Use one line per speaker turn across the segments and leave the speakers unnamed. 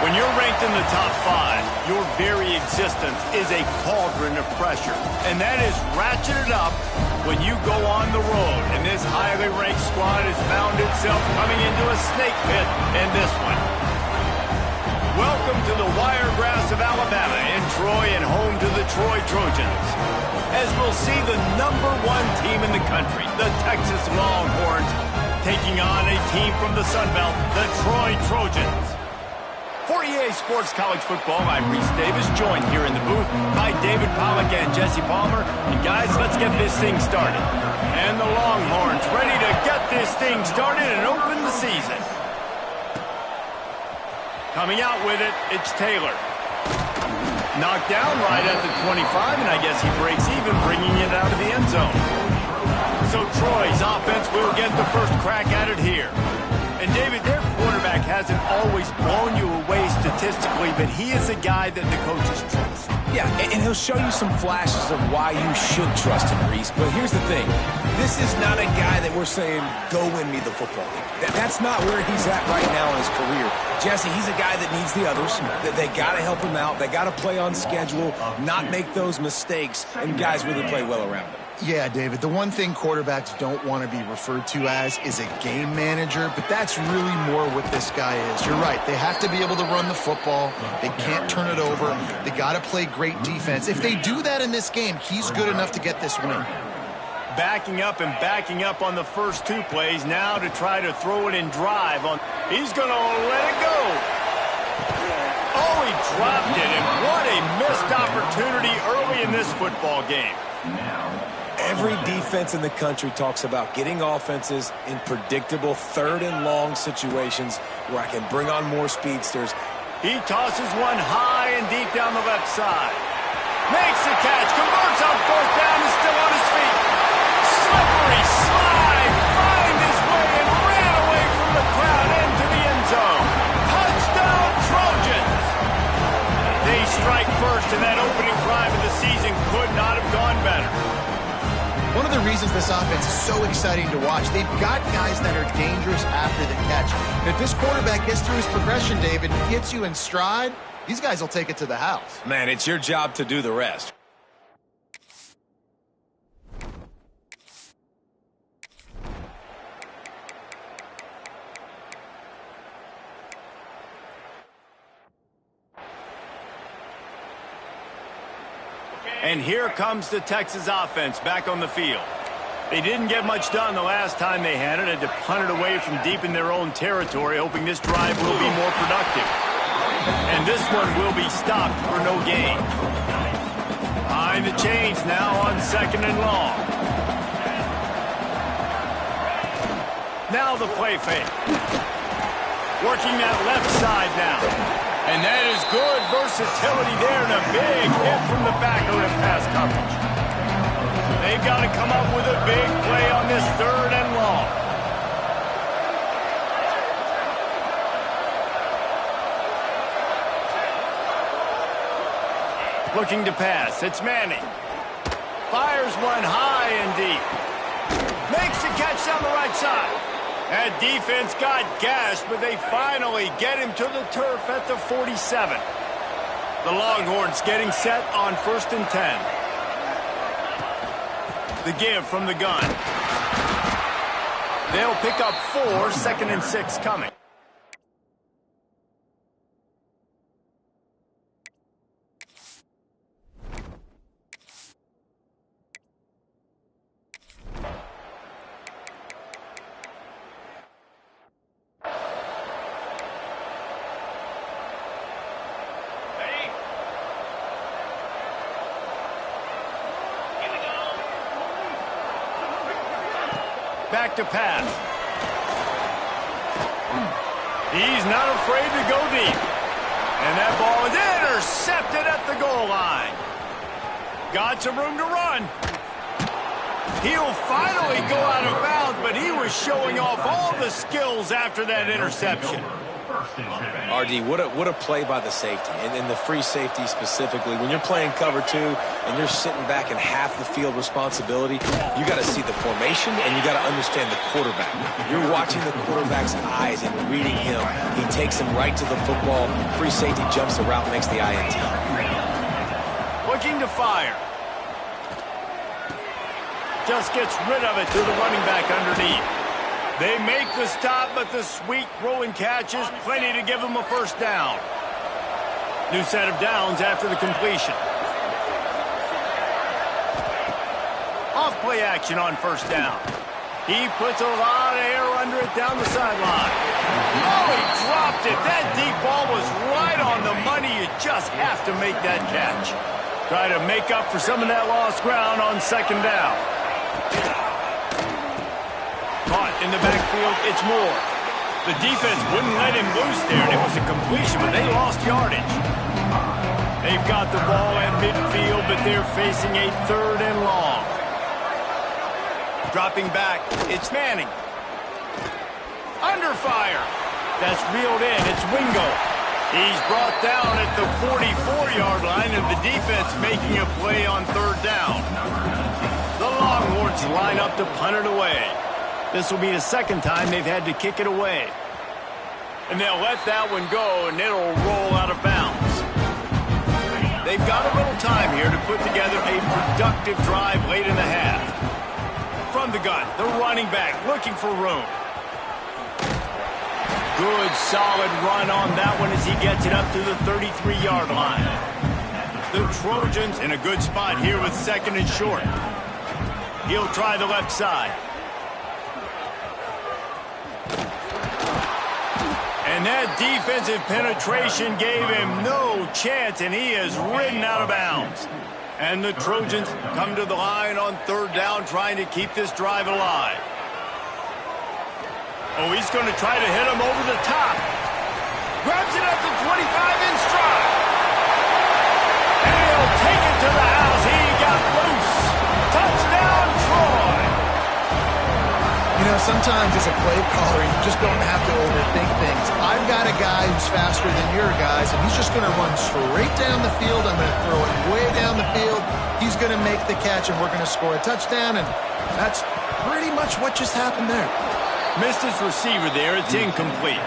When you're ranked in the top 5, your very existence is a cauldron of pressure. And that is ratcheted up when you go on the road. And this highly ranked squad has found itself coming into a snake pit in this one. Welcome to the Wiregrass of Alabama in Troy and home to the Troy Trojans. As we'll see the #1 team in the country, the Texas Longhorns, taking on a team from the Sun Belt, the Troy Trojans. For EA Sports College Football, I'm Reese Davis, joined here in the booth by David Pollack and Jesse Palmer. And guys, let's get this thing started. And the Longhorns ready to get this thing started and open the season. Coming out with it, it's Taylor. Knocked down right at the 25, and I guess he breaks even, bringing it out of the end zone. So Troy's offense will get the first crack at it here. And David, their quarterback hasn't always blown you away statistically, but he is a guy that the coaches trust.
Yeah, and he'll show you some flashes of why you should trust him, Reese. But here's the thing. This is not a guy that we're saying, go win me the football game. That's not where he's at right now in his career. Jesse, he's a guy that needs the others. That they got to help him out. They got to play on schedule, not make those mistakes, and guys really play well around him.
Yeah, David, the one thing quarterbacks don't want to be referred to as is a game manager, but that's really more what this guy is. You're right. They have to be able to run the football. They can't turn it over. They got to play great defense. If they do that in this game, he's good enough to get this win.
Backing up and backing up on the first 2 plays now to try to throw it and drive on. He's going to let it go. Oh, he dropped it, and what a missed opportunity early in this football game.
Every defense in the country talks about getting offenses in predictable 3rd and long situations where I can bring on more speedsters.
He tosses one high and deep down the left side. Makes the catch, converts on 4th down, and still on his feet. Slippery slide, find his way and ran away from the crowd into the end zone. Touchdown Trojans! They strike first, and that opening drive of the season could not have gone better.
One of the reasons this offense is so exciting to watch, they've got guys that are dangerous after the catch. And if this quarterback gets through his progression, David, gets you in stride, these guys will take it to the house.
Man, it's your job to do the rest.
And here comes the Texas offense back on the field. They didn't get much done the last time they had it. Had to punt it away from deep in their own territory, hoping this drive will be more productive. And this one will be stopped for no gain. Behind the chains now on 2nd and long. Now the play fake. Working that left side now. And that is good versatility there and a big hit from the backer in pass coverage. They've got to come up with a big play on this 3rd and long. Looking to pass. It's Manning. Fires one high and deep. Makes the catch down the right side. That defense got gashed, but they finally get him to the turf at the 47. The Longhorns getting set on 1st and 10. The give from the gun. They'll pick up 4, 2nd and 6 coming. Back to pass. He's not afraid to go deep. And that ball is intercepted at the goal line. Got some room to run. He'll finally go out of bounds, but he was showing off all the skills after that interception.
RD, what a play by the safety, and the free safety specifically. When you're playing cover 2 and you're sitting back in half the field responsibility, you got to see the formation and you got to understand the quarterback. You're watching the quarterback's eyes and reading him. He takes him right to the football. Free safety jumps the route, makes the INT.
Looking to fire. Just gets rid of it to the running back underneath. They make the stop, but the sweet throwing catch is plenty to give them a first down. New set of downs after the completion. Off play action on first down. He puts a lot of air under it down the sideline. Oh, he dropped it. That deep ball was right on the money. You just have to make that catch. Try to make up for some of that lost ground on 2nd down. Caught in the backfield, it's Moore. The defense wouldn't let him loose there, and it was a completion, but they lost yardage. They've got the ball at midfield, but they're facing a 3rd and long. Dropping back, it's Manning. Under fire. That's reeled in, it's Wingo. He's brought down at the 44-yard line, and the defense making a play on 3rd down. The Longhorns line up to punt it away. This will be the 2nd time they've had to kick it away. And they'll let that one go, and it'll roll out of bounds. They've got a little time here to put together a productive drive late in the half. From the gun, the running back looking for room. Good, solid run on that one as he gets it up to the 33-yard line. The Trojans in a good spot here with 2nd and short. He'll try the left side. And that defensive penetration gave him no chance, and he is ridden out of bounds. And the Trojans come to the line on 3rd down, trying to keep this drive alive. Oh, he's going to try to hit him over the top. Grabs it at the 25 in stride. And he'll take it to the house. He got loose. Touchdown, Troy.
You know, sometimes as a play caller, you just don't have to overthink things. I've got a guy who's faster than your guys, and he's just going to run straight down the field. I'm going to throw it way down the field. He's going to make the catch, and we're going to score a touchdown, and that's pretty much what just happened there.
Missed his receiver there. It's incomplete.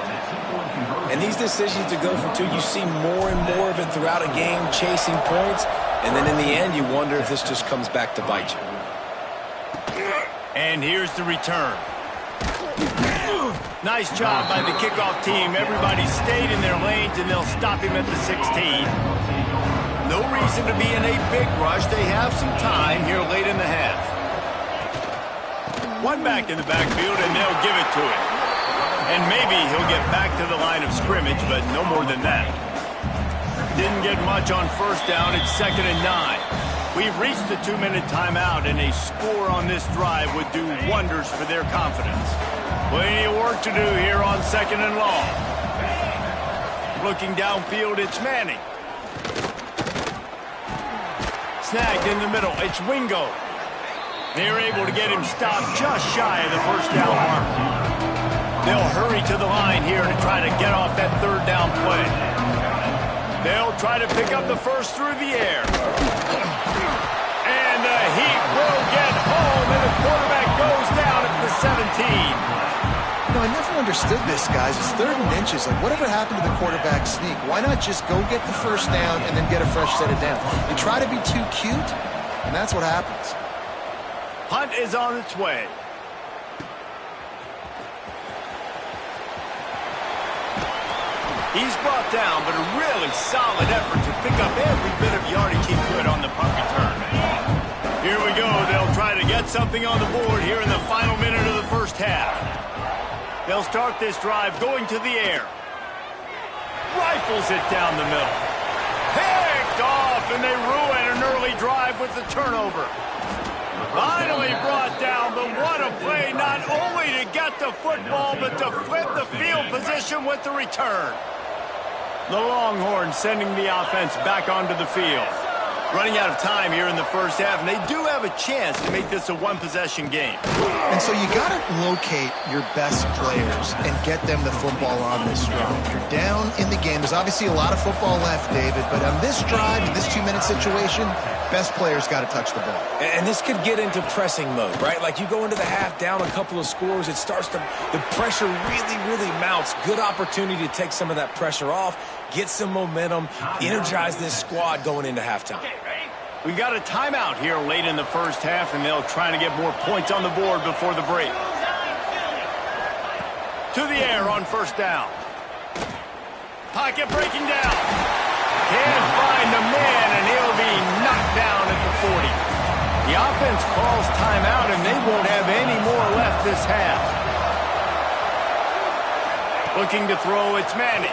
And these decisions to go for 2, you see more and more of it throughout a game, chasing points, and then in the end, you wonder if this just comes back to bite you.
And here's the return. Nice job by the kickoff team. Everybody stayed in their lanes, and they'll stop him at the 16. No reason to be in a big rush. They have some time here late in the half. One back in the backfield, and they'll give it to him. And maybe he'll get back to the line of scrimmage, but no more than that. Didn't get much on first down. It's 2nd and 9. We've reached the 2-minute timeout, and a score on this drive would do wonders for their confidence. Plenty of work to do here on 2nd and long. Looking downfield, it's Manning. Snagged in the middle, it's Wingo. They're able to get him stopped just shy of the first down mark. They'll hurry to the line here to try to get off that 3rd down play. They'll try to pick up the first through the air. And the heat will get home, and the quarterback goes down at the 17.
I never understood this, guys. It's 3rd and inches. Like, whatever happened to the quarterback sneak? Why not just go get the first down and then get a fresh set of downs? You try to be too cute, and that's what happens.
Punt is on its way. He's brought down, but a really solid effort to pick up every bit of yardage he could on the punt return. Here we go. They'll try to get something on the board here in the final minute of the first half. They'll start this drive going to the air. Rifles it down the middle. Picked off, and they ruin an early drive with the turnover. Finally brought down, but what a play, not only to get the football, but to flip the field position with the return. The Longhorns sending the offense back onto the field. Running out of time here in the first half, and they do have a chance to make this a one-possession game.
And so you got to locate your best players and get them the football on this drive. You're down in the game. There's obviously a lot of football left, David, but on this drive, in this 2-minute situation, best players got to touch the ball.
And this could get into pressing mode, right? Like you go into the half down a couple of scores, it starts to, the pressure really mounts. Good opportunity to take some of that pressure off, get some momentum, energize this squad going into halftime.
We got a timeout here late in the first half, and they'll try to get more points on the board before the break. To the air on first down. Pocket breaking down. Can't find the man, and he'll be knocked down at the 40. The offense calls timeout, and they won't have any more left this half. Looking to throw, it's Manning.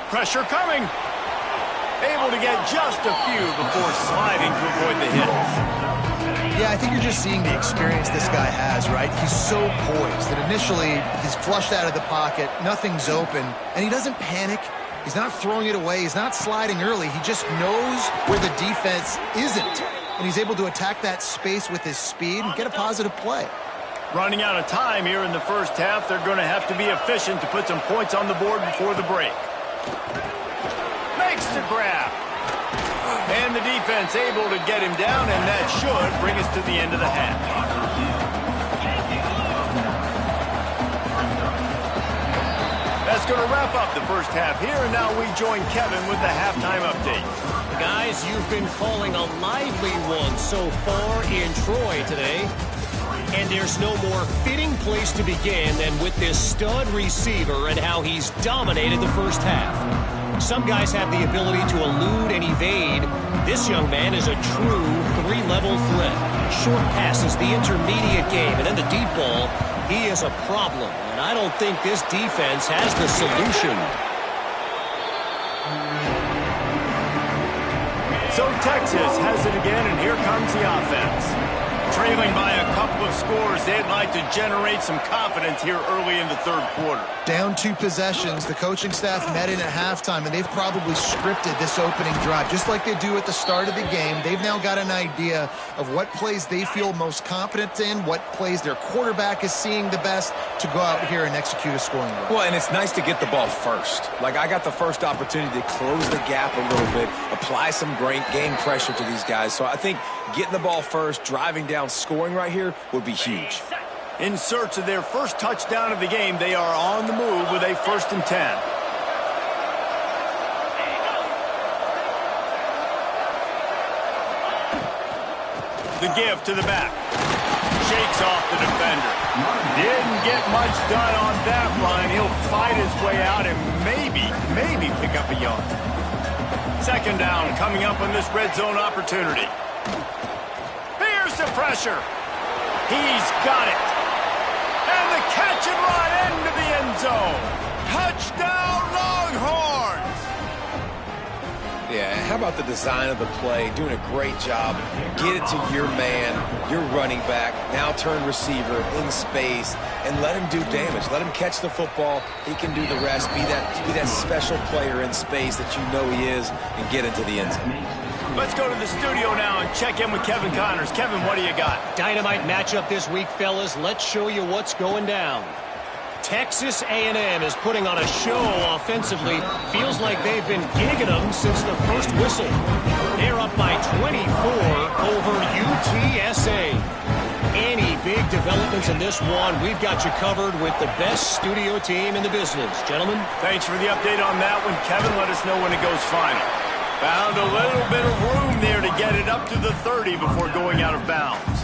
Pressure coming. Able to get just a few before sliding to avoid the hits.
Yeah, I think you're just seeing the experience this guy has, right? He's so poised that initially he's flushed out of the pocket, nothing's open, and he doesn't panic. He's not throwing it away. He's not sliding early. He just knows where the defense isn't, and he's able to attack that space with his speed and get a positive play.
Running out of time here in the first half, they're going to have to be efficient to put some points on the board before the break. Makes the grab. And the defense able to get him down, and that should bring us to the end of the half. That's going to wrap up the first half here, and now we join Kevin with the halftime update.
Guys, you've been calling a lively one so far in Troy today. And there's no more fitting place to begin than with this stud receiver and how he's dominated the first half. Some guys have the ability to elude and evade. This young man is a true three-level threat. Short passes, the intermediate game, and then the deep ball. He is a problem, and I don't think this defense has the solution.
So Texas has it again, and here comes the offense. Trailing by a couple of scores, they'd like to generate some confidence here early in the third quarter.
Down 2 possessions, the coaching staff met in at halftime, and they've probably scripted this opening drive. Just like they do at the start of the game, they've now got an idea of what plays they feel most confident in, what plays their quarterback is seeing the best to go out here and execute a scoring drive.
Well, and it's nice to get the ball first. Like, I got the first opportunity to close the gap a little bit, apply some great game pressure to these guys. So I think getting the ball first, driving down, scoring right here would be huge.
In search of their first touchdown of the game, they are on the move with a 1st and 10. The give to the back. Shakes off the defender. Didn't get much done on that run. He'll fight his way out and maybe pick up a yard. 2nd down coming up on this red zone opportunity. Here's the pressure. He's got it. And the catch and run into the end zone. Touchdown, Longhorns!
Yeah, how about the design of the play? Doing a great job. Get it to your man, your running back, now turn receiver in space, and let him do damage. Let him catch the football. He can do the rest. Be that special player in space that you know he is, and get into the end zone.
Let's go to the studio now and check in with Kevin Connors. Kevin, what do you got?
Dynamite matchup this week, fellas. Let's show you what's going down. Texas A&M is putting on a show offensively. Feels like they've been gigging them since the first whistle. They're up by 24 over UTSA. Any big developments in this one, we've got you covered with the best studio team in the business. Gentlemen.
Thanks for the update on that one, Kevin. Let us know when it goes final. Found a little bit of room there to get it up to the 30 before going out of bounds.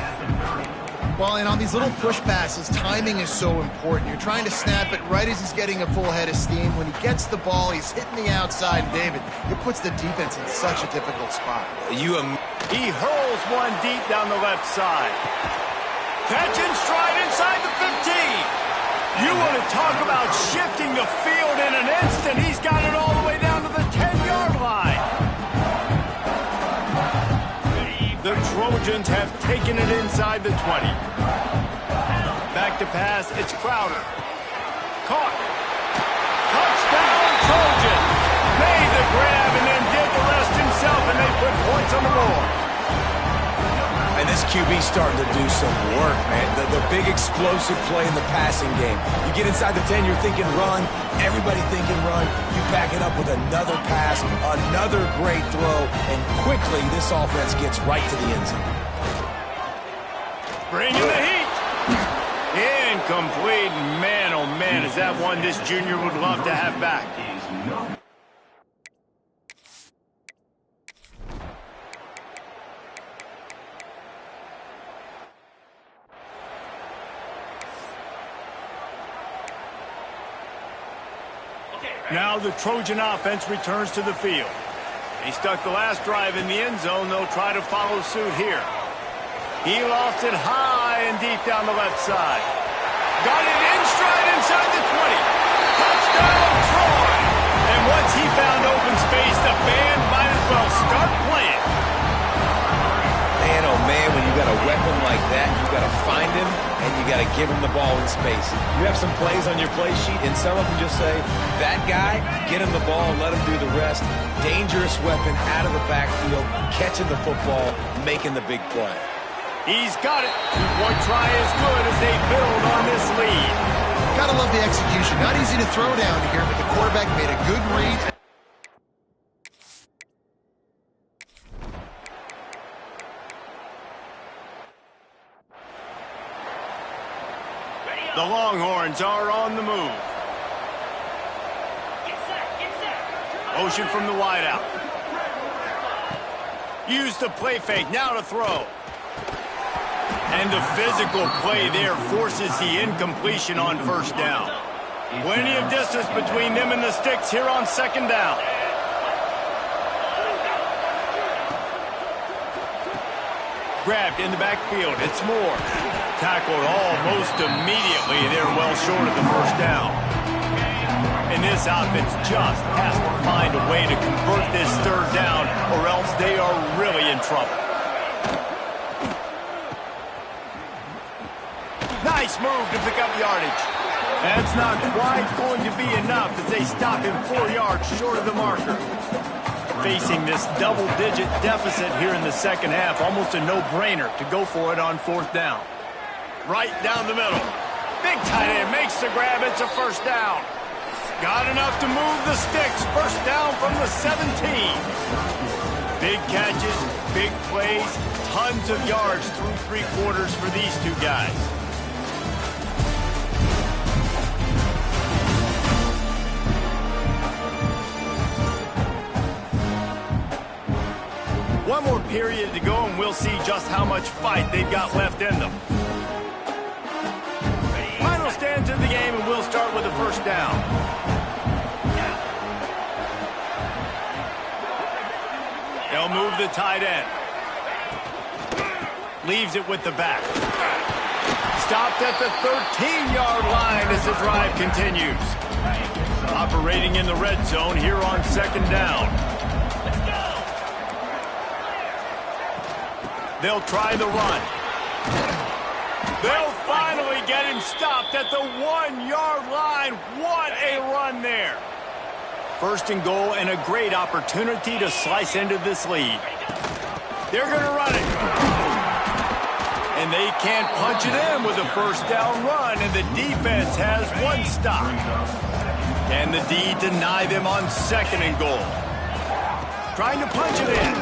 Well, and on these little push passes, timing is so important. You're trying to snap it right as he's getting a full head of steam. When he gets the ball, he's hitting the outside. David, it puts the defense in such a difficult spot.
He hurls one deep down the left side. Catch in stride inside the 15. You want to talk about shifting the field in an instant. He's got it all the way down to the 10-yard line. The Trojans have taken it inside the 20. Back to pass, it's Crowder. Caught. Touchdown, Trojans. Made the grab and then did the rest himself, and they put points on the board.
And this QB's starting to do some work, man. The big explosive play in the passing game. You get inside the 10, you're thinking run. Everybody thinking run. You back it up with another pass, another great throw, and quickly this offense gets right to the end zone.
Bringing the heat. Incomplete. Man, oh man, is that one this junior would love to have back. Now the Trojan offense returns to the field. He stuck the last drive in the end zone. They'll try to follow suit here. He lost it high and deep down the left side. Got it in stride inside the 20. Touchdown, Troy! And once he found open space, the band might as well start playing.
Man, oh man, when you got a weapon like that, you got to find him and you got to give him the ball in space. You have some plays on your play sheet, and some of them just say, that guy, get him the ball, let him do the rest. Dangerous weapon out of the backfield, catching the football, making the big play.
He's got it. Two-point try is good as they build on this lead.
Gotta love the execution. Not easy to throw down here, but the quarterback made a good read.
The Longhorns are on the move. Motion from the wideout. Use the play fake, now to throw. And the physical play there forces the incompletion on first down. Plenty of distance between them and the sticks here on second down. Grabbed in the backfield, it's Moore. Tackled almost immediately. They're well short of the first down. And this offense just has to find a way to convert this third down, or else they are really in trouble. Nice move to pick up yardage. That's not quite going to be enough as they stop him 4 yards short of the marker. Facing this double-digit deficit here in the second half, almost a no-brainer to go for it on fourth down. Right down the middle. Big tight end makes the grab. It's a first down. Got enough to move the sticks. First down from the 17. Big catches, big plays, tons of yards through three quarters for these two guys. One more period to go, and we'll see just how much fight they've got left in them. Final stands of the game, and we'll start with a first down. They'll move the tight end. Leaves it with the back. Stopped at the 13-yard line as the drive continues. Operating in the red zone here on second down. They'll try the run. They'll finally get him stopped at the 1-yard line. What a run there. First and goal, and a great opportunity to slice into this lead. They're going to run it. And they can't punch it in with a first down run, and the defense has one stop. Can the D deny them on 2nd and goal? Trying to punch it in.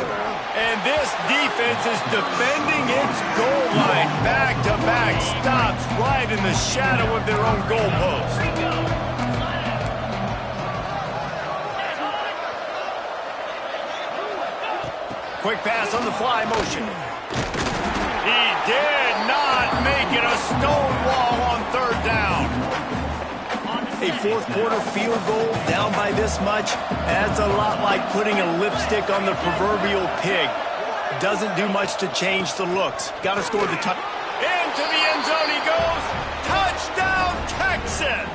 And this defense is defending its goal line. Back-to-back stops right in the shadow of their own goalpost. Quick pass on the fly motion. He did not make it a stone wall on 3rd down. A 4th quarter field goal down by this much, that's a lot like putting a lipstick on the proverbial pig. Doesn't do much to change the looks. Got to score the touch. Into the end zone he goes. Touchdown, Texas!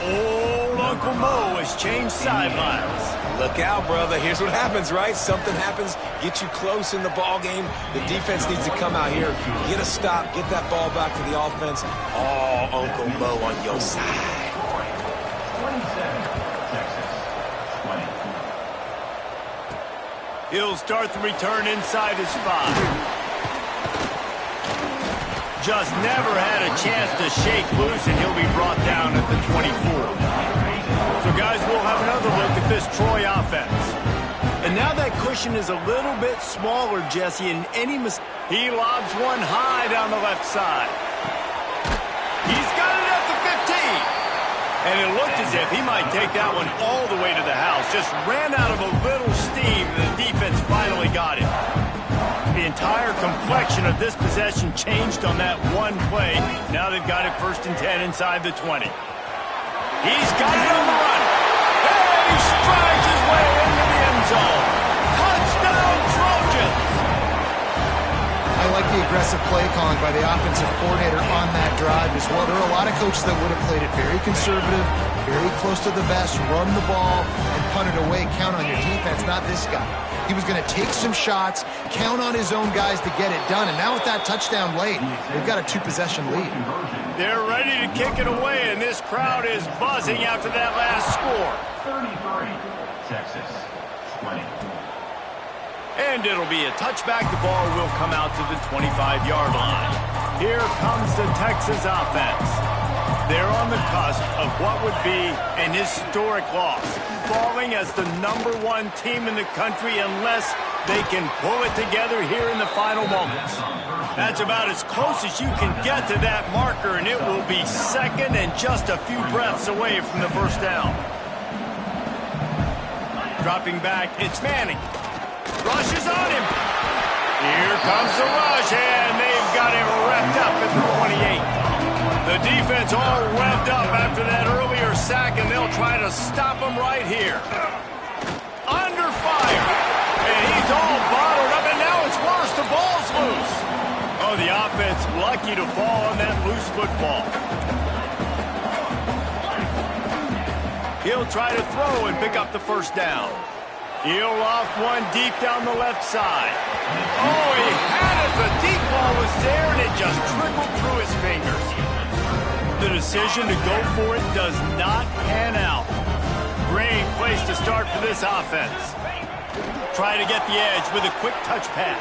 Old Uncle Mo has changed sidelines.
Look out, brother. Here's what happens, right? Something happens, get you close in the ball game. The defense needs to come out here, get a stop, get that ball back to the offense. Oh, Uncle Mo on your side.
27, Texas, 20. He'll start the return inside his 5. Just never had a chance to shake loose, and he'll be brought down at the 24. So, guys, we'll have another look at this Troy offense. And now that cushion is a little bit smaller, Jesse, and he lobs one high down the left side. He's got it at the 15. And it looked as if he might take that one all the way to the house. Just ran out of a little steam, and the defense finally got it. The entire complexion of this possession changed on that one play. Now they've got it 1st and 10 inside the 20. He's got it on the run. And he strides his way into the end zone. Touchdown, Trojans!
I like the aggressive play calling by the offensive coordinator on that drive as well. There are a lot of coaches that would have played it very conservative, very close to the vest, run the ball, and punt it away. Count on your defense, not this guy. He was going to take some shots, count on his own guys to get it done. And now with that touchdown late, they've got a 2-possession lead.
They're ready to kick it away, and this crowd is buzzing after that last score.
33, Texas, 20.
And it'll be a touchback. The ball will come out to the 25-yard line. Here comes the Texas offense. They're on the cusp of what would be an historic loss, falling as the #1 team in the country unless they can pull it together here in the final moments. That's about as close as you can get to that marker, and it will be 2nd and just a few breaths away from the 1st down. Dropping back, it's Manning. Rushes on him. Here comes the rush, and they've got him revved up at the 28. The defense all revved up after that earlier sack, and they'll try to stop him right here. Under fire. And he's all bottled up, and now it's worse. The ball's loose. Oh, the offense lucky to fall on that loose football. He'll try to throw and pick up the 1st down. He'll loft one deep down the left side. Oh, he had it. The deep ball was there, and it just trickled through his fingers. The decision to go for it does not pan out. Great place to start for this offense. Try to get the edge with a quick touch pass.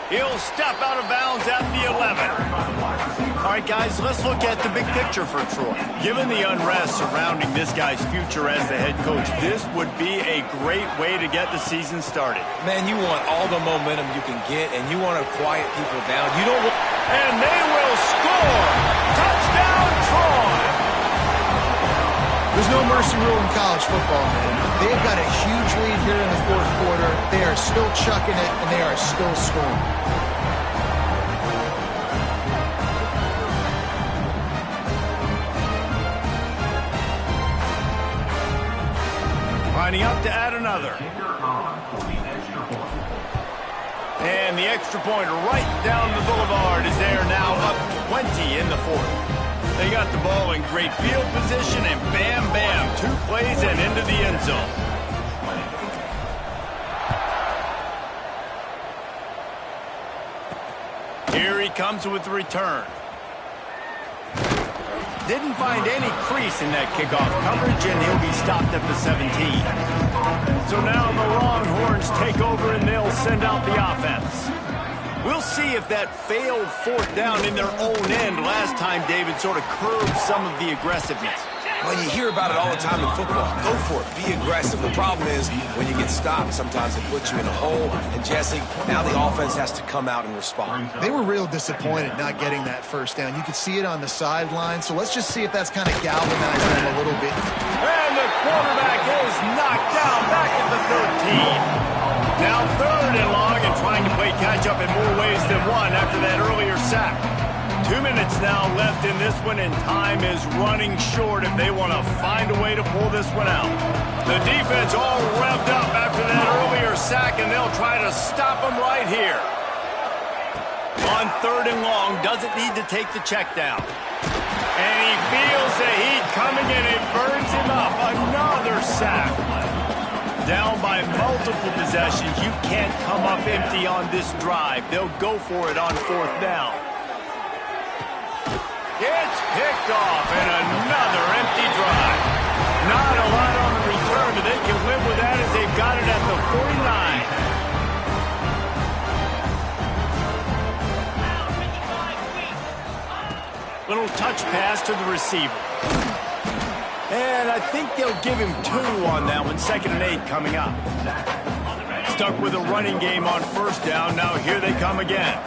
He'll step out of bounds at the 11. All right, guys, let's look at the big picture for Troy. Given the unrest surrounding this guy's future as the head coach, this would be a great way to get the season started.
Man, you want all the momentum you can get, and you want to quiet people down. You don't want...
And they will score! Touchdown, Troy!
There's no mercy rule in college football, man. They've got a huge lead here in the 4th quarter. They are still chucking it, and they are still scoring.
Lining up to add another. And the extra point right down the boulevard is there now, up 20 in the 4th. They got the ball in great field position, and bam, bam, 2 plays and into the end zone. Here he comes with the return. Didn't find any crease in that kickoff coverage, and he'll be stopped at the 17. So now the Longhorns take over, and they'll send out the offense. We'll see if that failed fourth down in their own end last time, David, sort of curbed some of the aggressiveness.
Well, you hear about it all the time in football. Go for it. Be aggressive. The problem is when you get stopped, sometimes it puts you in a hole. And, Jesse, now the offense has to come out and respond.
They were real disappointed not getting that first down. You could see it on the sideline. So let's just see if that's kind of galvanized them a little bit.
And the quarterback is knocked down back at the 13. Now 3rd and long and trying to play catch-up in more ways than one after that earlier sack. 2 minutes now left in this one, and time is running short if they want to find a way to pull this one out. The defense all revved up after that earlier sack, and they'll try to stop them right here. On 3rd and long, doesn't need to take the check down. And he feels the heat coming in. It burns him up. Another sack. Down by multiple possessions. You can't come up empty on this drive. They'll go for it on 4th down. It's picked off, and another empty drive. Not a lot on the return, but they can live with that as they've got it at the 49. Little touch pass to the receiver. And I think they'll give him 2 on that one. 2nd and 8 coming up. Stuck with a running game on 1st down. Now here they come again.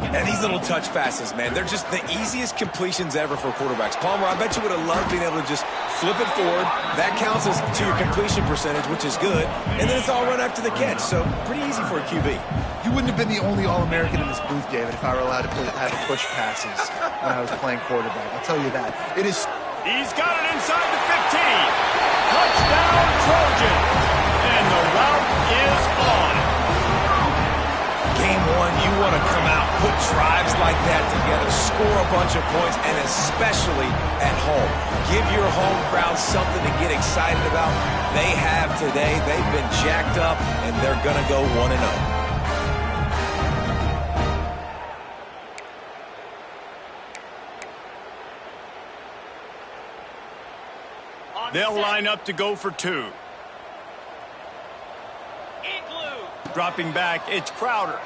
And these little touch passes, man, they're just the easiest completions ever for quarterbacks. Palmer, I bet you would have loved being able to just flip it forward. That counts as to your completion percentage, which is good. And then it's all run after the catch, so pretty easy for a QB.
You wouldn't have been the only All-American in this booth, David, if I were allowed to have push passes when I was playing quarterback. I'll tell you that. It is.
He's got it inside the 15. Touchdown, Trojan. And the route is on.
Game 1, you want to come out, put drives like that together, score a bunch of points, and especially at home. Give your home crowd something to get excited about. They have today. They've been jacked up, and they're going to go 1-0.
They'll line up to go for 2. Dropping back, it's Crowder.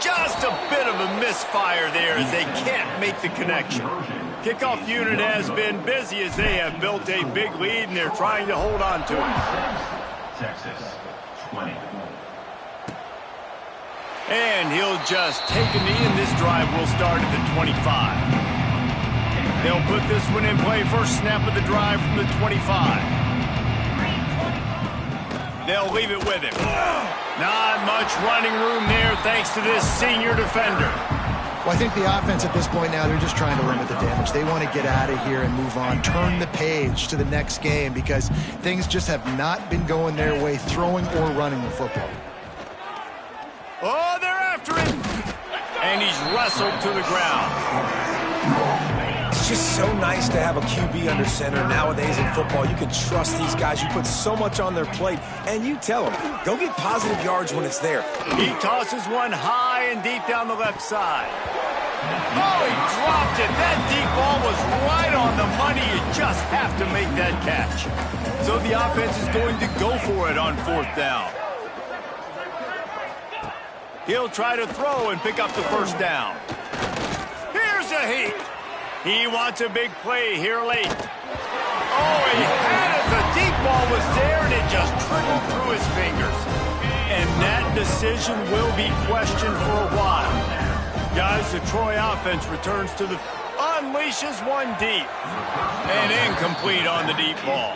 Just a bit of a misfire there as they can't make the connection. Kickoff unit has been busy as they have built a big lead, and they're trying to hold on to it.
Texas, 20.
And he'll just take a knee, and this drive will start at the 25. They'll put this one in play. First snap of the drive from the 25. They'll leave it with him. Not much running room there thanks to this senior defender.
Well, I think the offense at this point now, they're just trying to limit the damage. They want to get out of here and move on, turn the page to the next game because things just have not been going their way, throwing or running the football.
Oh, they're after him. And he's wrestled to the ground.
It's just so nice to have a QB under center nowadays in football. You can trust these guys. You put so much on their plate, and you tell them, go get positive yards when it's there.
He tosses one high and deep down the left side. Oh, he dropped it. That deep ball was right on the money. You just have to make that catch. So the offense is going to go for it on 4th down. He'll try to throw and pick up the first down. Here's a heat. He wants a big play here late. Oh, he had it. The deep ball was there, and it just trickled through his fingers. And that decision will be questioned for a while. Guys, the Troy offense returns to the... unleashes one deep. And incomplete on the deep ball.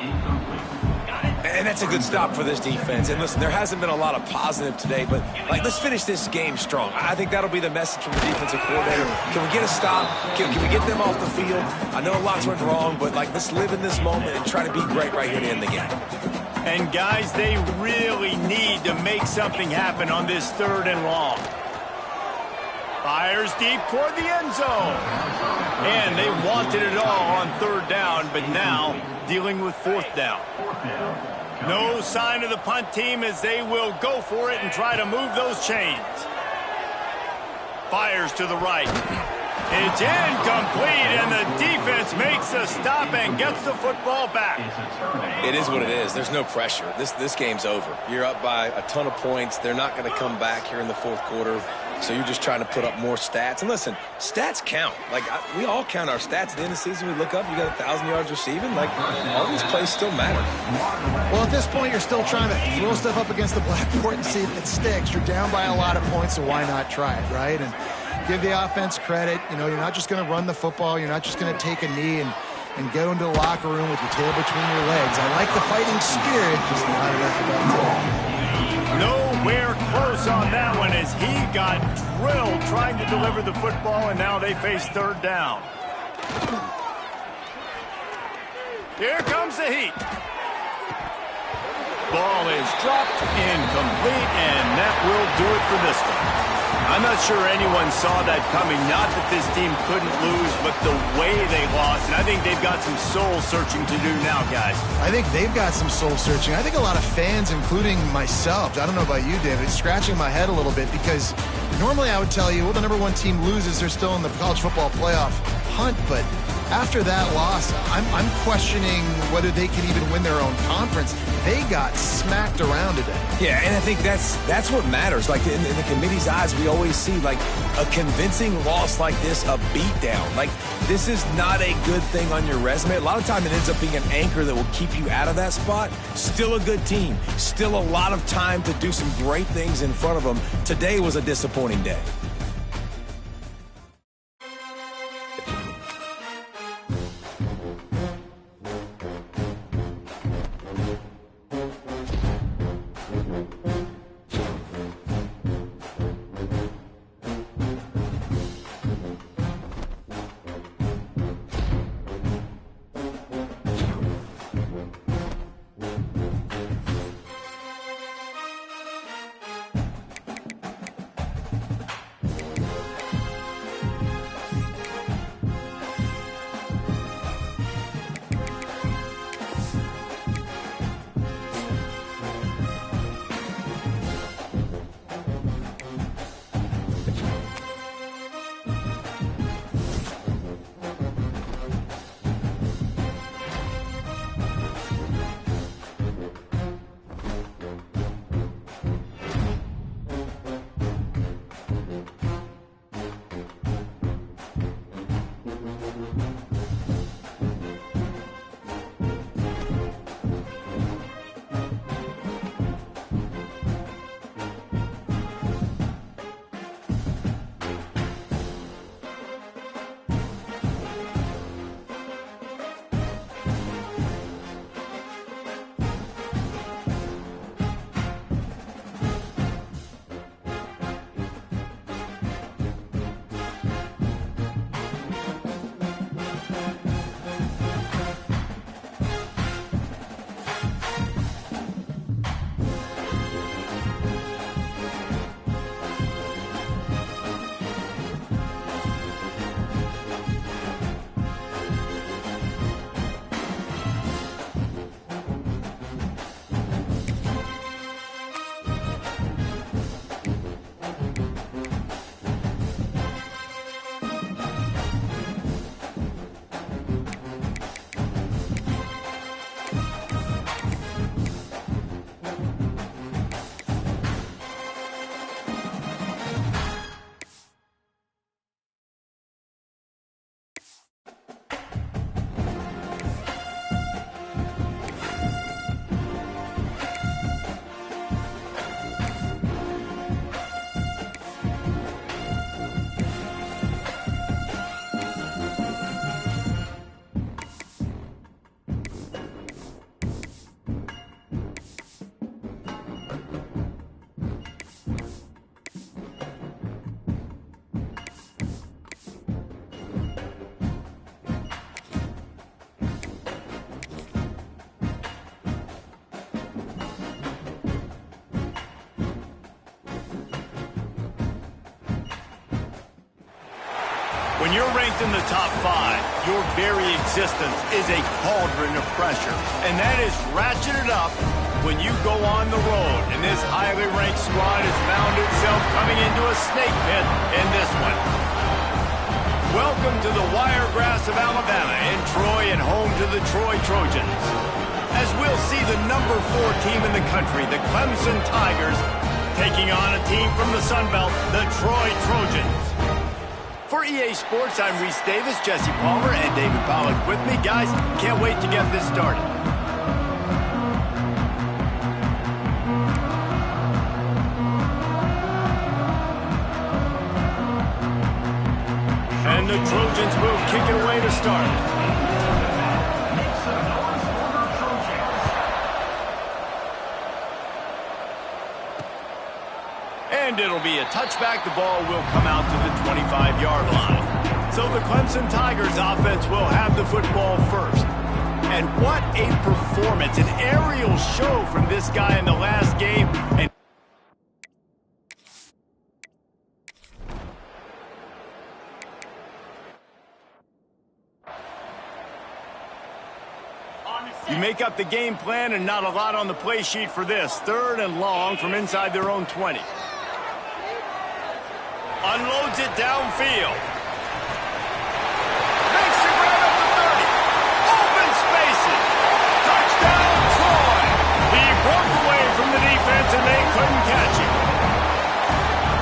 And that's a good stop for this defense. And listen, there hasn't been a lot of positive today, but let's finish this game strong. I think that'll be the message from the defensive coordinator. Can we get a stop? Can we get them off the field? I know lots went wrong, but let's live in this moment and try to be great right here to end the game.
And guys, they really need to make something happen on this 3rd and long. Fires deep toward the end zone. And they wanted it all on 3rd down, but now dealing with 4th down. No sign of the punt team as they will go for it and try to move those chains. Fires to the right. It's incomplete, and the defense defense makes a stop and gets the football back.
It is what it is. There's no pressure. This game's over. You're up by a ton of points. They're not going to come back here in the fourth quarter. So you're just trying to put up more stats. And listen, stats count. Like, we all count our stats at the end of the season. We look up, you got 1,000 yards receiving. Like, all these plays still matter.
Well, at this point, you're still trying to throw stuff up against the blackboard and see if it sticks. You're down by a lot of points, so why not try it, right? And give the offense credit. You know, you're not just going to run the football. You're not just going to take a knee and go into the locker room with your tail between your legs. I like the fighting spirit, just not enough of that today.
Nowhere close on that one as he got drilled trying to deliver the football, and now they face third down. Here comes the heat. Ball is dropped, incomplete, and that will do it for this one. I'm not sure anyone saw that coming. Not that this team couldn't lose, but the way they lost. And I think they've got some soul-searching to do now, guys.
I think they've got some soul-searching. I think a lot of fans, including myself, I don't know about you, David, scratching my head a little bit because normally I would tell you, well, the number one team loses, they're still in the college football playoff hunt. But after that loss, I'm questioning whether they can even win their own conference. They got smacked around today.
Yeah, and I think that's what matters. Like, in the committee's eyes, we always see, like, a convincing loss like this, a beatdown. Like, this is not a good thing on your resume. A lot of time it ends up being an anchor that will keep you out of that spot. Still a good team. Still a lot of time to do some great things in front of them. Today was a disappointing day.
When you're ranked in the top 5, your very existence is a cauldron of pressure. And that is ratcheted up when you go on the road. And this highly ranked squad has found itself coming into a snake pit in this one. Welcome to the Wiregrass of Alabama in Troy and home to the Troy Trojans. As we'll see the number 4 team in the country, the Clemson Tigers, taking on a team from the Sun Belt, the Troy Trojans. For EA Sports, I'm Reese Davis, Jesse Palmer, and David Pollack with me. Guys, can't wait to get this started. And the Trojans will kick it away to start. And it'll be a touchback. The ball will come out to the 25-yard line. So the Clemson Tigers offense will have the football first. And what a performance, an aerial show from this guy in the last game. And you make up the game plan and not a lot on the play sheet for this. 3rd and long from inside their own 20. Unloads it downfield. Makes the grab up the 30. Open spaces. Touchdown, Troy. He broke away from the defense and they couldn't catch him.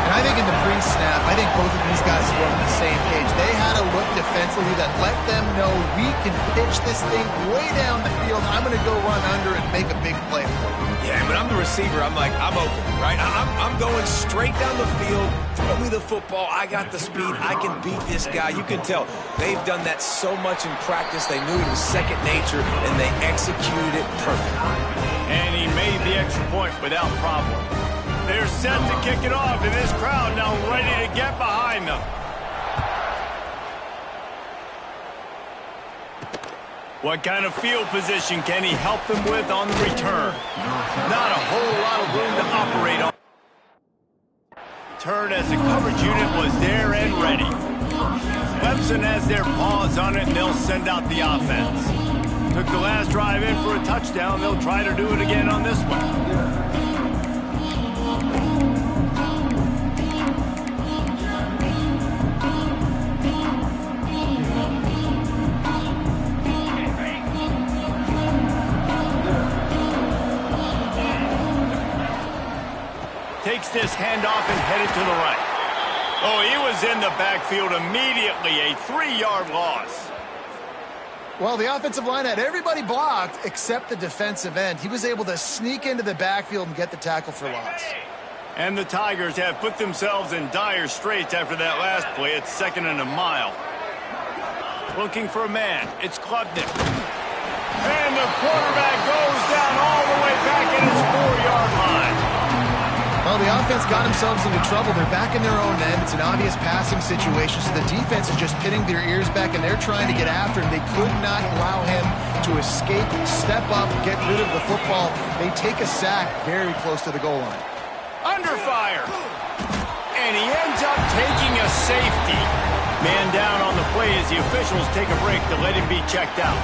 And I think in the pre-snap, I think both of these guys were on the same page. They had a look defensively that let them know we can pitch this thing way down the field. I'm going to go run under and make a big play for you.
Yeah, but I'm the receiver. I'm like, I'm open, right? I'm going straight down the field. Throw me the football. I got the speed. I can beat this guy. You can tell they've done that so much in practice. They knew it was second nature, and they executed it perfectly.
And he made the extra point without problem. They're set to kick it off, and this crowd now ready to get behind them. What kind of field position can he help them with on the return? Not a whole lot of room to operate on. Turn as the coverage unit was there and ready. Clemson has their paws on it, and they'll send out the offense. Took the last drive in for a touchdown. They'll try to do it again on this one. Takes this handoff and headed to the right. Oh, he was in the backfield immediately. A 3-yard loss.
Well, the offensive line had everybody blocked except the defensive end. He was able to sneak into the backfield and get the tackle for loss.
And the Tigers have put themselves in dire straits after that last play. It's 2nd and a mile. Looking for a man. It's Klubnik. And the quarterback goes down all the way back at his 4-yard line.
Well, the offense got themselves into trouble. They're back in their own end. It's an obvious passing situation, so the defense is just pinning their ears back, and they're trying to get after him. They could not allow him to escape, step up, get rid of the football. They take a sack very close to the goal line.
Under fire. And he ends up taking a safety. Man down on the play as the officials take a break to let him be checked out.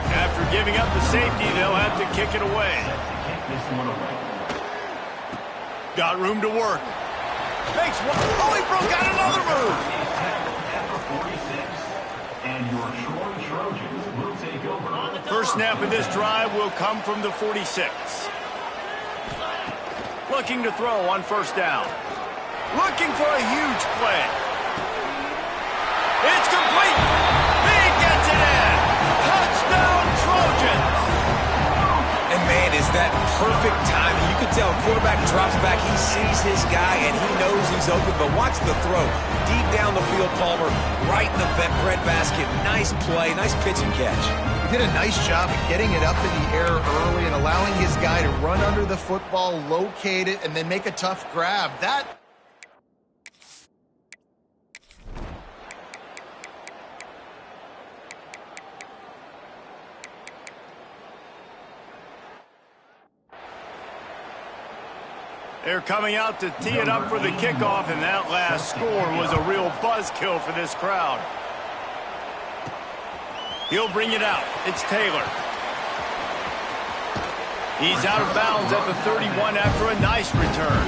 After giving up the safety, they'll have to kick it away. Got room to work. Makes one. Oh, he broke out another move. First snap of this drive will come from the 46. Looking to throw on 1st down. Looking for a huge play. It's complete. He gets it in. Touchdown, Trojans.
And, man, is that perfect timing. You can tell quarterback drops back. He sees his guy, and he knows he's open. But watch the throw. Deep down the field, Palmer, right in the bread basket. Nice play, nice pitch and catch.
He did a nice job of getting it up in the air early and allowing his guy to run under the football, locate it, and then make a tough grab. That...
They're coming out to tee it up for the kickoff, and that last score was a real buzzkill for this crowd. He'll bring it out. It's Taylor. He's out of bounds at the 31 after a nice return.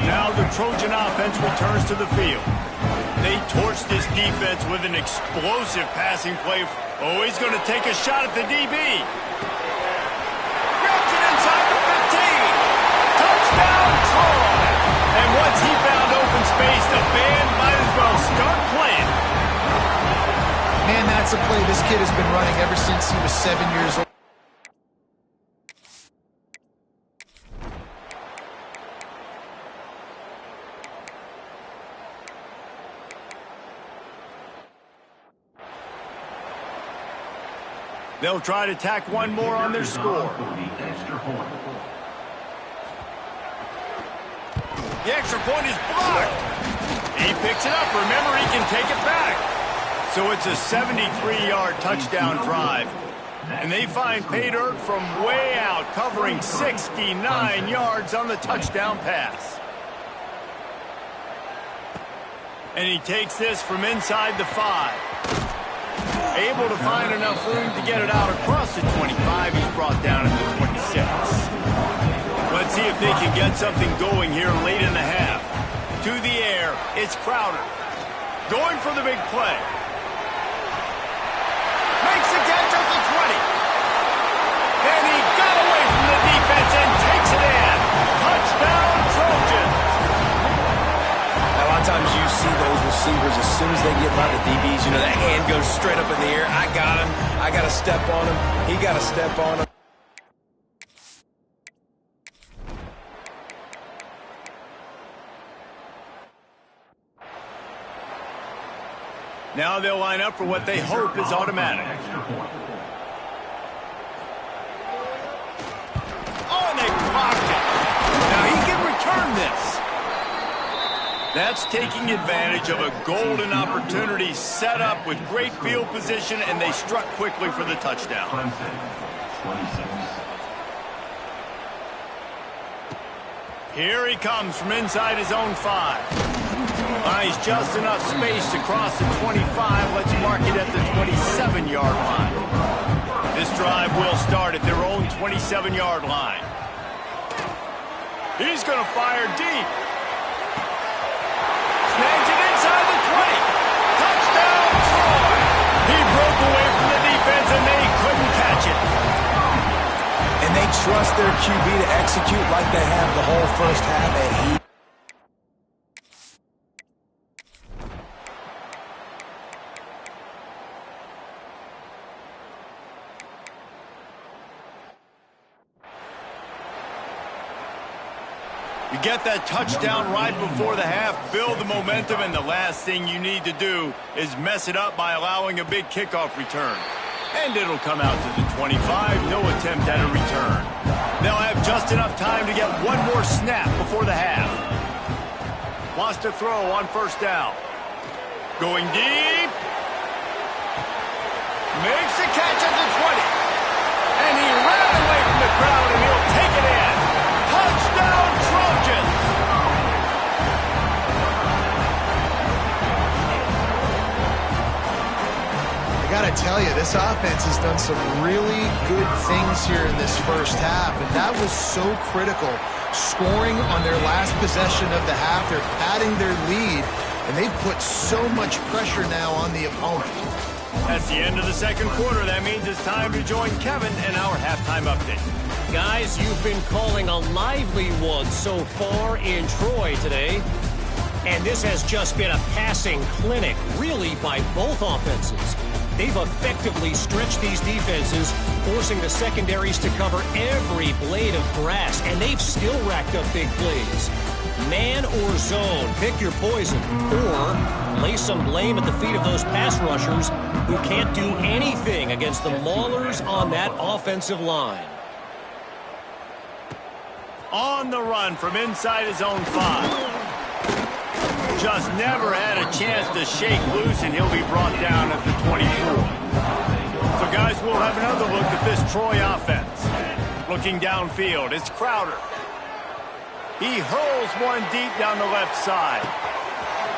Now the Trojan offense returns to the field. They torch this defense with an explosive passing play. Oh, he's going to take a shot at the DB. Grabs it inside the 15. Touchdown, Troy. And once he found open space, the band might as well start playing.
Man, that's a play this kid has been running ever since he was 7 years old.
They'll try to tack one more on their score. The extra point is blocked. He picks it up. Remember, he can take it back. So it's a 73-yard touchdown drive. And they find pay dirt from way out, covering 69 yards on the touchdown pass. And he takes this from inside the 5. Able to find enough room to get it out across the 25. He's brought down at the 26. Let's see if they can get something going here late in the half. To the air, it's Crowder. Going for the big play. Makes the catch at the 20. And he got away from the defense and takes it in. Touchdown, Trojans.
A lot of times you see those receivers, as soon as they get by the DBs, you know, that hand goes straight up in the air. I got him. I got to step on him. He got to step on him.
Now they'll line up for what they hope is automatic. Oh, and they blocked it. Now he can return this. That's taking advantage of a golden opportunity set up with great field position, and they struck quickly for the touchdown. Here he comes from inside his own 5. Buys just enough space to cross the 25. Let's mark it at the 27-yard line. This drive will start at their own 27-yard line. He's going to fire deep. Snags it inside the 20. Touchdown, Troy. He broke away from the defense, and they couldn't catch it.
And they trust their QB to execute like they have the whole first half, and he...
You get that touchdown right before the half, build the momentum, and the last thing you need to do is mess it up by allowing a big kickoff return. And it'll come out to the 25, no attempt at a return. They'll have just enough time to get one more snap before the half. Wants to throw on first down. Going deep. Makes the catch at the 20. And he ran away from the crowd, and he'll take it in. Touchdown, Trojans!
I gotta tell you, this offense has done some really good things here in this first half, and that was so critical. Scoring on their last possession of the half, they're padding their lead, and they've put so much pressure now on the opponent.
That's the end of the second quarter. That means it's time to join Kevin in our halftime update.
Guys, you've been calling a lively one so far in Troy today. And this has just been a passing clinic, really, by both offenses. They've effectively stretched these defenses, forcing the secondaries to cover every blade of grass, and they've still racked up big plays. Man or zone, pick your poison, or lay some blame at the feet of those pass rushers who can't do anything against the maulers on that offensive line.
On the run from inside his own 5. Just never had a chance to shake loose, and he'll be brought down at the 24. So, guys, we'll have another look at this Troy offense. Looking downfield, it's Crowder. He hurls one deep down the left side.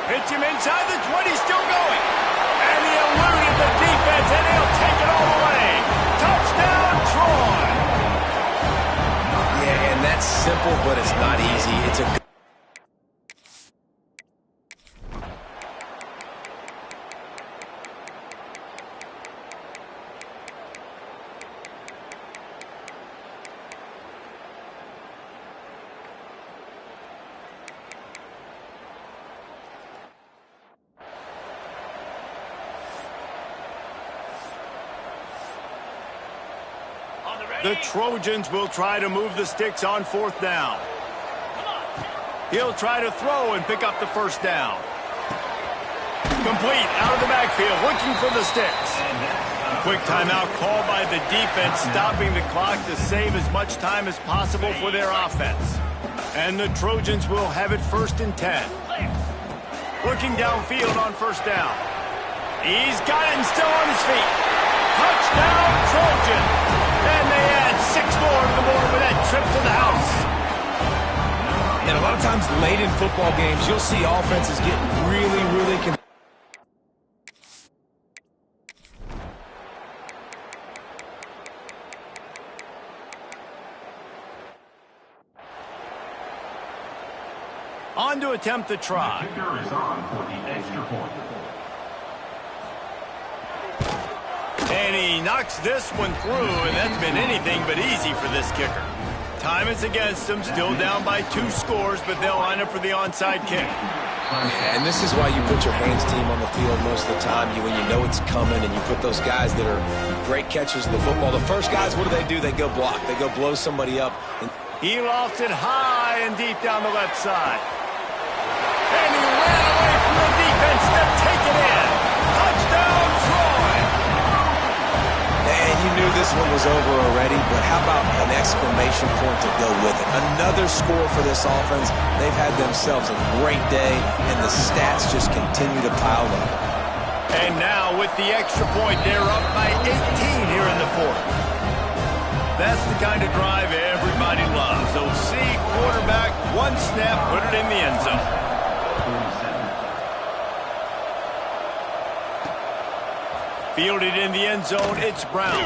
Hits him inside the 20, still going. And he eluded the defense, and he'll take it all the way. Touchdown, Troy!
It's simple, but it's not easy. It's a
The Trojans will try to move the sticks on 4th down. He'll try to throw and pick up the first down. Complete out of the backfield, looking for the sticks. Quick timeout called by the defense, stopping the clock to save as much time as possible for their offense. And the Trojans will have it 1st and 10. Looking downfield on 1st down. He's got it and still on his feet. Touchdown, Trojan! And they add 6 more to the board with that trip to the house.
And a lot of times late in football games, you'll see offenses get really
on to attempt the try.
The kicker is on for the extra point.
And he knocks this one through, and that's been anything but easy for this kicker. Time is against them, still down by 2 scores, but they'll line up for the onside kick.
And this is why you put your hands team on the field most of the time. When you know it's coming, and you put those guys that are great catchers of the football. The first guys, what do? They go block. They go blow somebody up.
He lofts it high and deep down the left side. And he ran away from the defense to take it in. Touchdown, Troy!
And you knew this one was over already, but how about an exclamation point to go with it? Another score for this offense. They've had themselves a great day, and the stats just continue to pile up.
And now with the extra point, they're up by 18 here in the 4th. That's the kind of drive everybody loves. OC quarterback, 1 snap, put it in the end zone. Fielded in the end zone, it's Brown.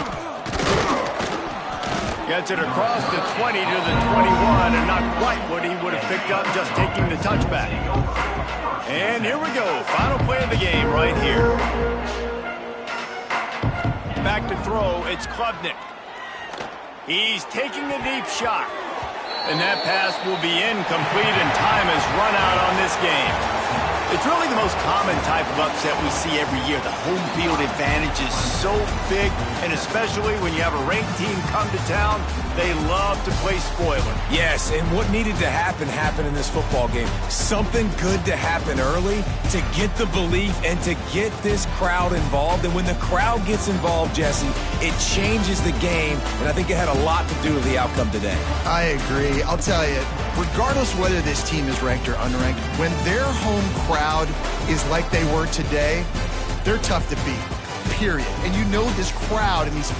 Gets it across the 20 to the 21, and not quite what he would have picked up just taking the touchback. And here we go, final play of the game right here. Back to throw, it's Klubnik. He's taking a deep shot. And that pass will be incomplete, and time has run out on this game. It's really the most common type of upset we see every year. The home field advantage is so big, and especially when you have a ranked team come to town, they love to play spoiler.
Yes, and what needed to happen happened in this football game. Something good to happen early to get the belief and to get this crowd involved. And when the crowd gets involved, Jesse, it changes the game, and I think it had a lot to do with the outcome today.
I agree. I'll tell you, regardless whether this team is ranked or unranked, when their home crowd is like they were today, they're tough to beat, period. And you know this crowd and these